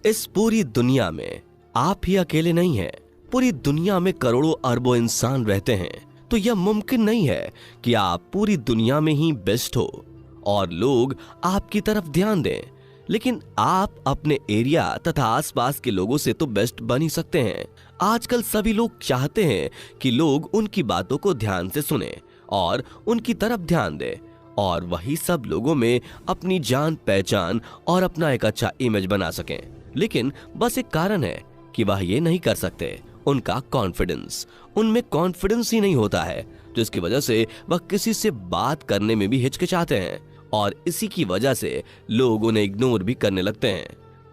इस पूरी दुनिया में आप ही अकेले नहीं हैं। पूरी दुनिया में करोड़ों अरबों इंसान रहते हैं, तो यह मुमकिन नहीं है कि आप पूरी दुनिया में ही बेस्ट हो और लोग आपकी तरफ ध्यान दें। लेकिन आप अपने एरिया तथा आसपास के लोगों से तो बेस्ट बन ही सकते हैं। आजकल सभी लोग चाहते हैं कि लोग उनकी बातों को ध्यान से सुने और उनकी तरफ ध्यान दें, और वही सब लोगों में अपनी जान पहचान और अपना एक अच्छा इमेज बना सकें। लेकिन बस एक कारण है कि वह ये नहीं कर सकते, उनका कॉन्फिडेंस। उनमें कॉन्फिडेंस ही नहीं होता है, जिसकी वजह से वह किसी से बात करने में भी हिचकिचाते हैं और इसी की वजह से लोग उन्हें इग्नोर भी करने लगते हैं।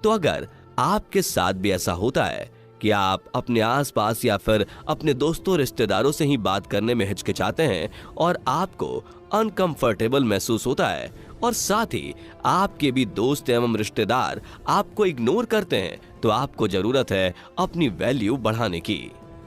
तो अगर आपके साथ भी ऐसा होता है कि आप अपने आसपास या फिर अपने दोस्तों रिश्तेदारों से ही बात करने में हिचकिचाते हैं और आपको अनकंफर्टेबल महसूस होता है और साथ ही आपके भी दोस्त एवं रिश्तेदार आपको इग्नोर करते हैं, तो आपको जरूरत है अपनी वैल्यू बढ़ाने की।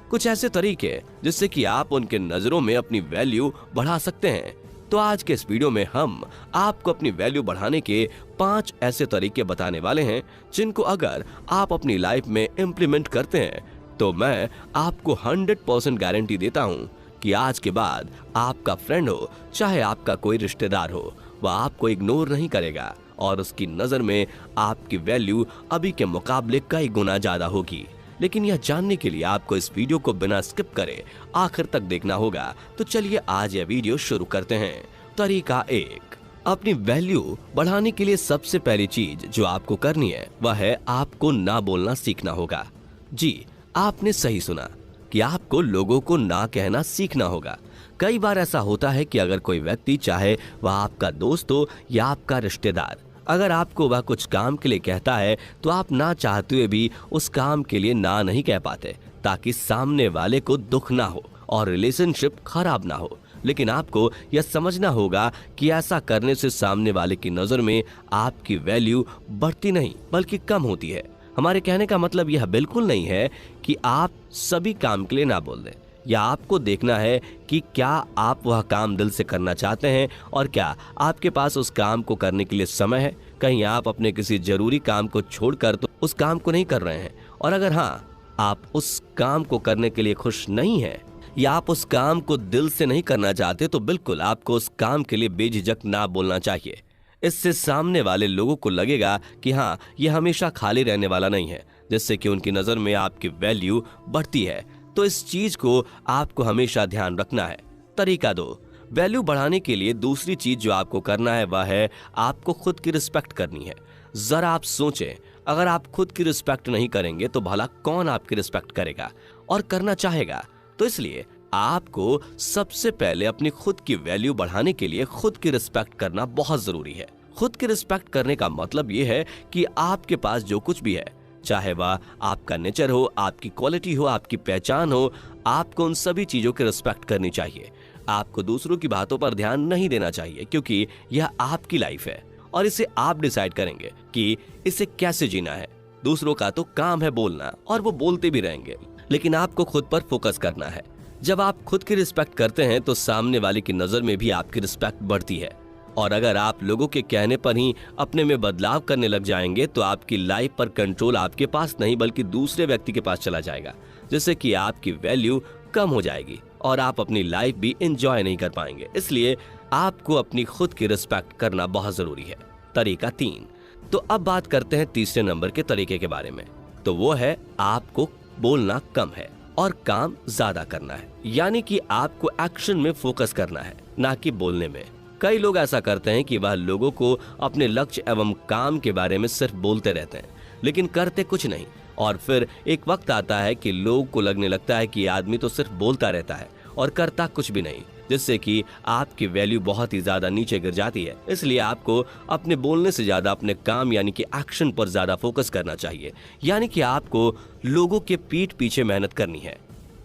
कुछ ऐसे तरीके जिससे कि आप उनके नजरों में अपनी वैल्यू बढ़ा सकते हैं। तो आज के इस वीडियो में हम आपको अपनी वैल्यू बढ़ाने के 5 ऐसे तरीके बताने वाले हैं, जिनको अगर आप अपनी लाइफ में इम्प्लीमेंट करते हैं तो मैं आपको 100% गारंटी देता हूं कि आज के बाद आपका फ्रेंड हो चाहे आपका कोई रिश्तेदार हो, वह आपको इग्नोर नहीं करेगा और उसकी नजर में आपकी वैल्यू अभी के मुकाबले कई गुना ज्यादा होगी। लेकिन यह जानने के लिए आपको इस वीडियो को बिना स्किप करे आखिर तक देखना होगा। तो चलिए आज यह वीडियो शुरू करते हैं। तरीका 1, अपनी वैल्यू बढ़ाने के लिए सबसे पहली चीज जो आपको करनी है वह है आपको ना बोलना सीखना होगा। जी, आपने सही सुना कि आपको लोगों को ना कहना सीखना होगा। कई बार ऐसा होता है कि अगर कोई व्यक्ति, चाहे वह आपका दोस्त हो या आपका रिश्तेदार, अगर आपको वह कुछ काम के लिए कहता है तो आप ना चाहते हुए भी उस काम के लिए ना नहीं कह पाते, ताकि सामने वाले को दुख ना हो और रिलेशनशिप खराब ना हो। लेकिन आपको यह समझना होगा कि ऐसा करने से सामने वाले की नजर में आपकी वैल्यू बढ़ती नहीं बल्कि कम होती है। हमारे कहने का मतलब यह बिल्कुल नहीं है कि आप सभी काम के लिए ना बोल दें, या आपको देखना है कि क्या आप वह काम दिल से करना चाहते हैं और क्या आपके पास उस काम को करने के लिए समय है। कहीं आप अपने किसी जरूरी काम को छोड़कर तो उस काम को नहीं कर रहे हैं, और अगर हाँ, आप उस काम को करने के लिए खुश नहीं हैं या आप उस काम को दिल से नहीं करना चाहते, तो बिल्कुल आपको उस काम के लिए बेझिझक ना बोलना चाहिए। इससे सामने वाले लोगों को लगेगा कि हाँ, यह हमेशा खाली रहने वाला नहीं है, जिससे कि उनकी नजर में आपकी वैल्यू बढ़ती है। तो इस चीज को आपको हमेशा ध्यान रखना है। तरीका 2, वैल्यू बढ़ाने के लिए दूसरी चीज जो आपको करना है वह है आपको खुद की रिस्पेक्ट करनी है। जरा आप सोचें, अगर आप खुद की रिस्पेक्ट नहीं करेंगे तो भला कौन आपकी रिस्पेक्ट करेगा और करना चाहेगा। तो इसलिए आपको सबसे पहले अपनी खुद की वैल्यू बढ़ाने के लिए खुद की रिस्पेक्ट करना बहुत जरूरी है। खुद की रिस्पेक्ट करने का मतलब यह है कि आपके पास जो कुछ भी है, चाहे वह आपका नेचर हो, आपकी क्वालिटी हो, आपकी पहचान हो, आपको उन सभी चीजों की रिस्पेक्ट करनी चाहिए। आपको दूसरों की बातों पर ध्यान नहीं देना चाहिए, क्योंकि यह आपकी लाइफ है और इसे आप डिसाइड करेंगे कि इसे कैसे जीना है। दूसरों का तो काम है बोलना और वो बोलते भी रहेंगे, लेकिन आपको खुद पर फोकस करना है। जब आप खुद की रिस्पेक्ट करते हैं तो सामने वाले की नजर में भी आपकी रिस्पेक्ट बढ़ती है, और अगर आप लोगों के कहने पर ही अपने में बदलाव करने लग जाएंगे तो आपकी लाइफ पर कंट्रोल आपके पास नहीं बल्कि दूसरे व्यक्ति के पास चला जाएगा, जिससे कि आपकी वैल्यू कम हो जाएगी और आप अपनी लाइफ भी एंजॉय नहीं कर पाएंगे। इसलिए आपको अपनी खुद की रिस्पेक्ट करना बहुत जरूरी है। तरीका 3, तो अब बात करते हैं तीसरे नंबर के तरीके के बारे में। तो वो है आपको बोलना कम है और काम ज्यादा करना है, यानी कि आपको एक्शन में फोकस करना है, ना कि बोलने में। कई लोग ऐसा करते हैं कि वह लोगों को अपने लक्ष्य एवं काम के बारे में सिर्फ बोलते रहते हैं, लेकिन करते कुछ नहीं, और फिर एक वक्त आता है कि लोगों को लगने लगता है कि ये आदमी तो सिर्फ बोलता रहता है और करता कुछ भी नहीं, जिससे कि आपकी वैल्यू बहुत ही ज्यादा नीचे गिर जाती है। इसलिए आपको अपने बोलने से ज्यादा अपने काम यानी कि एक्शन पर ज्यादा फोकस करना चाहिए, यानी कि आपको लोगों के पीठ पीछे मेहनत करनी है।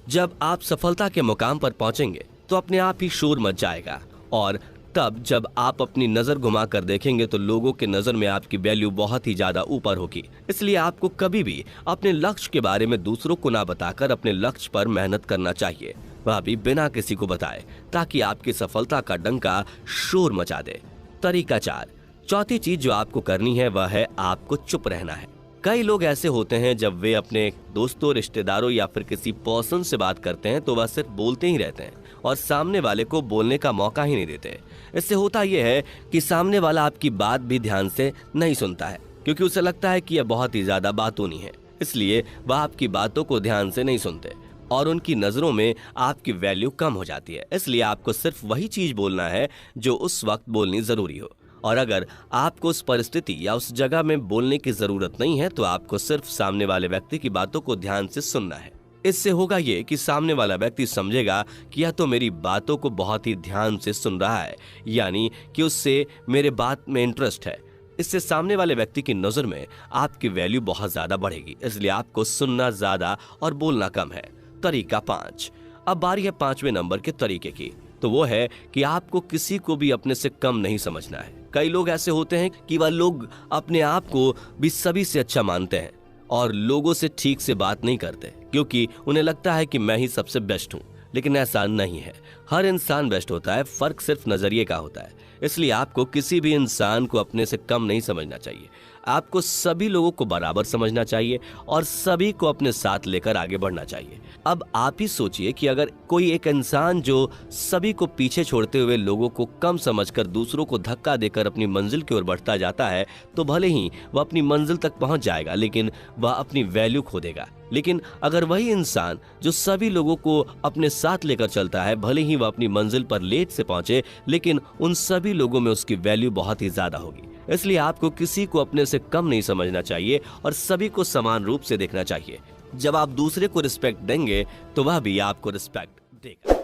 जब आप सफलता के मुकाम पर पहुंचेंगे तो अपने आप ही शोर मच जाएगा, और तब जब आप अपनी नजर घुमा कर देखेंगे तो लोगों के नजर में आपकी वैल्यू बहुत ही ज्यादा ऊपर होगी। इसलिए आपको कभी भी अपने लक्ष्य के बारे में दूसरों को ना बताकर अपने लक्ष्य पर मेहनत करना चाहिए, वह भी बिना किसी को बताए, ताकि आपकी सफलता का डंका शोर मचा दे। तरीका 4, चौथी चीज जो आपको करनी है वह है आपको चुप रहना है। कई लोग ऐसे होते हैं जब वे अपने दोस्तों, रिश्तेदारों या फिर किसी पर्सन से बात करते हैं तो वह सिर्फ बोलते ही रहते हैं और सामने वाले को बोलने का मौका ही नहीं देते। इससे होता यह है कि सामने वाला आपकी बात भी ध्यान से नहीं सुनता है, क्योंकि उसे लगता है कि यह बहुत ही ज्यादा बातूनी है, इसलिए वह आपकी बातों को ध्यान से नहीं सुनते और उनकी नजरों में आपकी वैल्यू कम हो जाती है। इसलिए आपको सिर्फ वही चीज बोलना है जो उस वक्त बोलनी जरूरी हो, और अगर आपको उस परिस्थिति या उस जगह में बोलने की जरूरत नहीं है तो आपको सिर्फ सामने वाले व्यक्ति की बातों को ध्यान से सुनना है। इससे होगा ये कि सामने वाला व्यक्ति समझेगा कि यह तो मेरी बातों को बहुत ही ध्यान से सुन रहा है, यानी कि उससे मेरे बात में इंटरेस्ट है। इससे सामने वाले व्यक्ति की नजर में आपकी वैल्यू बहुत ज्यादा बढ़ेगी। इसलिए आपको सुनना ज्यादा और बोलना कम है। तरीका 5। अब बारी है 5वें नंबर के तरीके की, तो वो है कि आपको किसी को भी अपने से कम नहीं समझना है। कई लोग ऐसे होते हैं कि वह लोग अपने आप को भी सभी से अच्छा मानते हैं और लोगों से ठीक से बात नहीं करते, क्योंकि उन्हें लगता है कि मैं ही सबसे बेस्ट हूं। लेकिन ऐसा नहीं है, हर इंसान बेस्ट होता है, फर्क सिर्फ नजरिए का होता है। इसलिए आपको किसी भी इंसान को अपने से कम नहीं समझना चाहिए। आपको सभी लोगों को बराबर समझना चाहिए और सभी को अपने साथ लेकर आगे बढ़ना चाहिए। अब आप ही सोचिए कि अगर कोई एक इंसान जो सभी को पीछे छोड़ते हुए लोगों को कम समझकर दूसरों को धक्का देकर अपनी मंजिल की ओर बढ़ता जाता है, तो भले ही वह अपनी मंजिल तक पहुंच जाएगा, लेकिन वह अपनी वैल्यू खो देगा। लेकिन अगर वही इंसान जो सभी लोगों को अपने साथ लेकर चलता है, भले ही वह अपनी मंजिल पर लेट से पहुंचे, लेकिन उन सभी लोगों में उसकी वैल्यू बहुत ही ज्यादा होगी। इसलिए आपको किसी को अपने से कम नहीं समझना चाहिए और सभी को समान रूप से देखना चाहिए। जब आप दूसरे को रिस्पेक्ट देंगे तो वह भी आपको रिस्पेक्ट देगा।